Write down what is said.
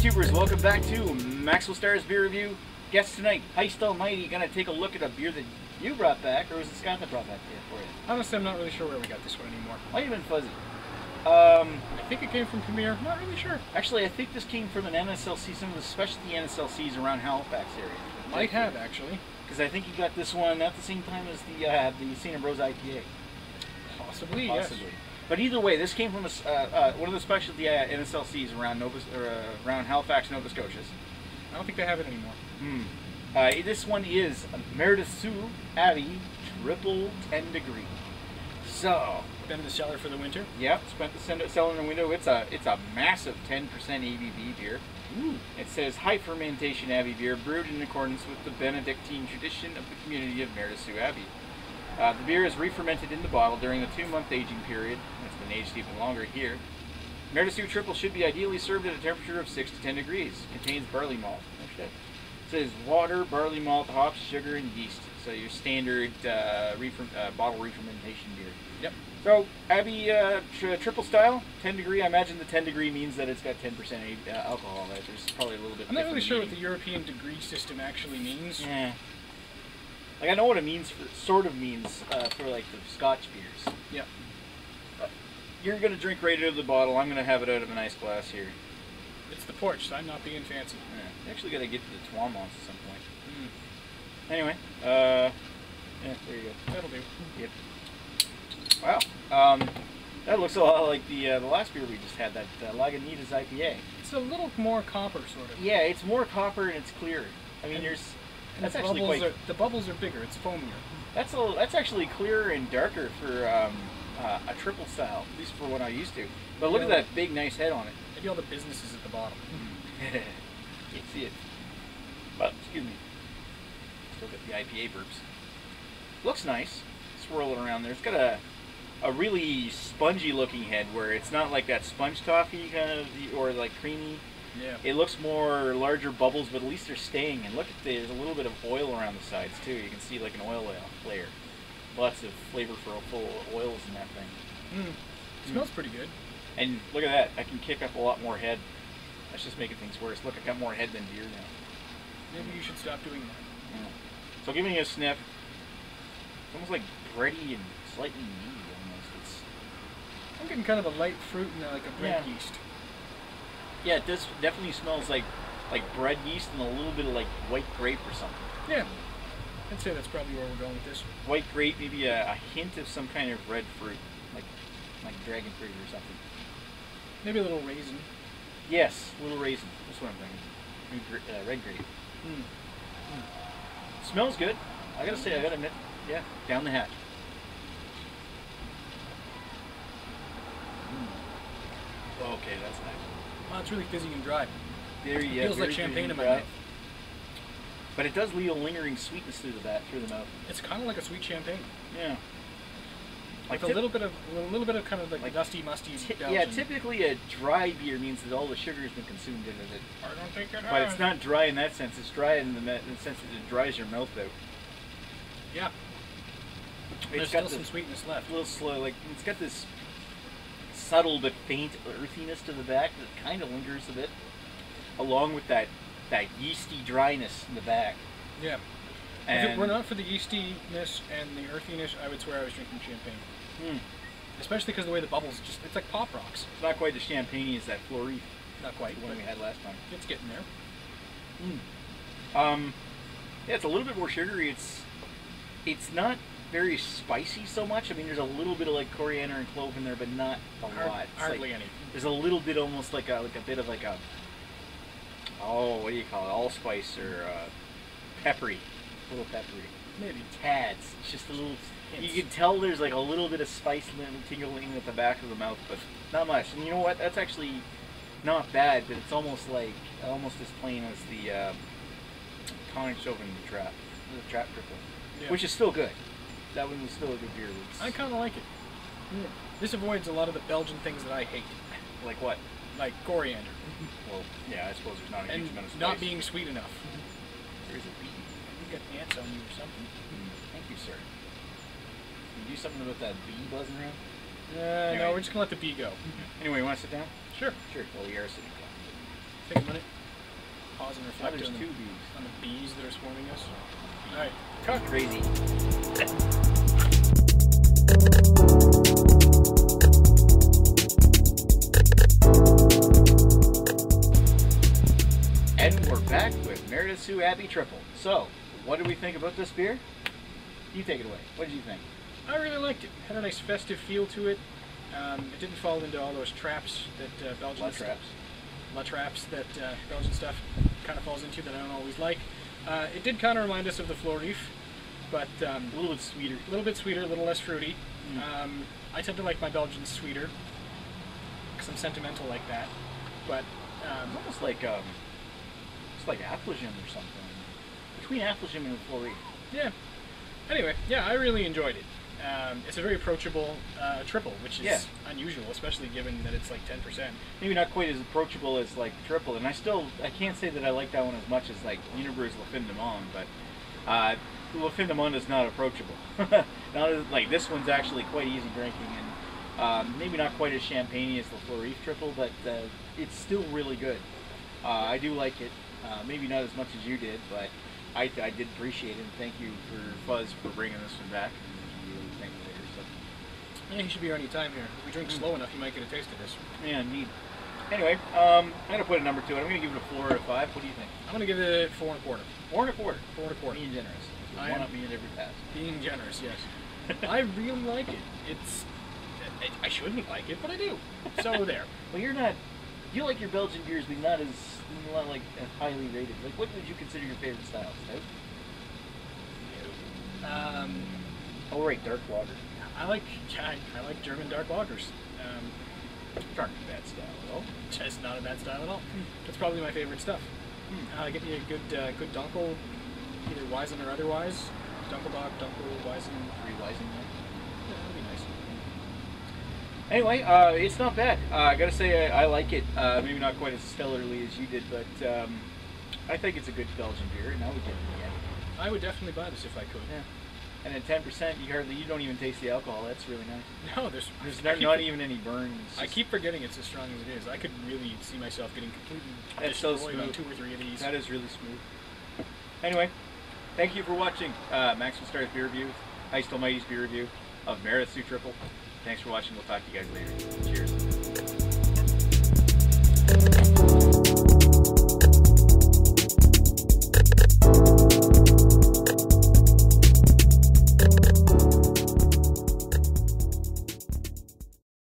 YouTubers, welcome back to Maxwell Starr's beer review. Guest tonight, Heist Almighty, gonna take a look at a beer that you brought back, or was it Scott that brought back for you? Honestly, I'm not really sure where we got this one anymore. Might have been fuzzy. I think it came from Premier, not really sure. Actually, I think this came from an NSLC, some of the specialty NSLCs around Halifax area. Might have, actually. Because I think you got this one at the same time as the St. Ambrose IPA. Possibly, Possibly. yes. But either way, this came from one of the specialty NSLCs around around Halifax, Nova Scotia. I don't think they have it anymore. This one is Maredsous Abbey Tripel 10 degree. So Been in the cellar for the winter. yep, spent the cellar in the window. It's a massive 10% ABV beer. Ooh. It says high fermentation Abbey beer brewed in accordance with the Benedictine tradition of the community of Maredsous Abbey. The beer is re-fermented in the bottle during the 2-month aging period. It's been aged even longer here. Maredsous Tripel should be ideally served at a temperature of 6 to 10 degrees. Contains barley malt. Oh shit. It says water, barley malt, hops, sugar, and yeast. So your standard bottle re-fermentation beer. Yep. So Abbey triple style, 10 degree. I imagine the 10 degree means that it's got 10% alcohol. Right? There's probably a little bit. I'm not really sure what the European degree system actually means. Yeah. Like I know what it means for for like the Scotch beers. Yeah. You're gonna drink right out of the bottle. I'm gonna have it out of a nice glass here. It's the porch, so I'm not being fancy. Yeah. Actually, gotta get to the Twamons at some point. Anyway, yeah, there you go. That'll do. Yep. Wow. That looks a lot like the last beer we just had, that Lagunitas IPA. It's a little more copper, sort of. Yeah, it's more copper and it's clearer. I mean, that's actually quite. The bubbles are bigger. It's foamier. That's actually clearer and darker for a triple style, at least for what I used to. But look at that big, nice head on it. Maybe all the businesses at the bottom. Can't see it. But excuse me. Still got the IPA burps. Looks nice. Swirl it around there. It's got a really spongy looking head where it's not like that sponge toffee kind of, or like creamy. Yeah. It looks more larger bubbles, but at least they're staying. And look at there's a little bit of oil around the sides too. You can see like an oil layer. Lots of flavorful oils in that thing. Smells pretty good. And look at that. I can kick up a lot more head. That's just making things worse. Look, I got more head than beer now. Maybe you should stop doing that. Yeah. So giving it a sniff. It's almost like bready and slightly meaty almost. I'm getting kind of a light fruit and like a bread yeast. Yeah, it does definitely smells like bread yeast and a little bit of like white grape or something. Yeah. I'd say that's probably where we're going with this. White grape, maybe a hint of some kind of red fruit, like dragon fruit or something. Maybe a little raisin. Yes, a little raisin. That's what I'm thinking. Red grape. Smells good. I gotta say, I gotta admit, yeah, down the hatch. Okay, that's nice. Wow, it's really fizzy and dry. There you go. Feels like champagne in my mouth. But it does leave a lingering sweetness through the mouth. It's kind of like a sweet champagne. Yeah. Like a little bit of kind of like dusty, musty. Yeah, typically a dry beer means that all the sugar has been consumed into it. I don't think it has. But it's not dry in that sense. It's dry in the sense that it dries your mouth out. Yeah. There's still some sweetness left. A little slow, like it's got this subtle but faint earthiness to the back that kind of lingers a bit, along with that yeasty dryness in the back. Yeah. And if it were not for the yeastiness and the earthiness, I would swear I was drinking champagne. Especially because the way the bubbles it's like pop rocks. It's not quite as champagne as that Fleury. Not quite. The one we had last time. It's getting there. Yeah, it's a little bit more sugary. It's not very spicy so much. I mean, there's a little bit of like coriander and clove in there, but not a lot. Hardly any. There's a little bit, almost like a bit of like a what do you call it? Allspice or peppery. A little peppery. Maybe. Tads. It's just a little. Hints. You can tell there's like a little bit of spice tingling at the back of the mouth, but not much. And you know what? That's actually not bad, but it's almost as plain as the Conic Chauvin trap triple, which is still good. That one was still a good beer. I kind of like it. Yeah. This avoids a lot of the Belgian things that I hate. Like what? Like coriander. Well, yeah, I suppose there's not a huge amount of spice. Not being sweet enough. There's a bee. You got ants on you or something. Thank you, sir. Can you do something about that bee buzzing around? Anyway. No, we're just going to let the bee go. Anyway, you want to sit down? Sure. Sure. Well, you are sitting down. Take a minute. pause and Now reflect there's on, 2 bees. on the bees that are swarming us. Alright, cut. Crazy. And we're back with Maredsous Abbey Tripel. So, what do we think about this beer? You take it away. What did you think? I really liked it. Had a nice festive feel to it. It didn't fall into all those traps that Belgian La traps that Belgian stuff kind of falls into that I don't always like. It did kind of remind us of the Fleur Reef, but a little bit sweeter. A little bit sweeter, a little less fruity. I tend to like my Belgians sweeter because I'm sentimental like that. But it's almost like it's like Affligem or something. Between Affligem and the Fleur Reef. Yeah. Anyway, yeah, I really enjoyed it. It's a very approachable triple, which is unusual, especially given that it's like 10%. Maybe not quite as approachable as like triple, and I can't say that I like that one as much as like Unibrew's Le Fin de Monde, but Le Fin de Monde is not approachable. Not as, like this one's actually quite easy drinking, and maybe not quite as champagne as the Fleur Reef triple, but it's still really good. I do like it. Maybe not as much as you did, but I did appreciate it, and thank you for Fuzz for bringing this one back. Yeah, he should be here any time here. If we drink slow enough, you might get a taste of this. Yeah, indeed. Anyway, I'm going to put a number to it. I'm going to give it a 4 out of 5. What do you think? I'm going to give it 4 1/4. 4 1/4? 4 1/4. Being generous. One up me in every pass. Being generous, yes. I really like it. I shouldn't like it, but I do. So there. Well, you like your Belgian beers, but not as highly rated. Like, what would you consider your favorite style? Oh, right, dark lager. I like German dark lagers. Aren't a bad style at all. Just not a bad style at all. That's probably my favorite stuff. Get me a good Dunkel, either Weizen or otherwise. Dunkelbock, Dunkel, Weizen. 3 Weizen. Yeah, that'd be nice. Anyway, it's not bad. I gotta say, I like it. Maybe not quite as stellarly as you did, but I think it's a good Belgian beer, and I would give it again. I would definitely buy this if I could. Yeah. And at 10%, you don't even taste the alcohol. That's really nice. No, there's not even any burn. I keep forgetting it's as strong as it is. I could really see myself getting completely destroyed on 2 or 3 of these. That is really smooth. Anyway, thank you for watching Maxwell Starr's beer review, Iced Almighty's beer review of Maredsous Tripel. Thanks for watching. We'll talk to you guys later. Cheers.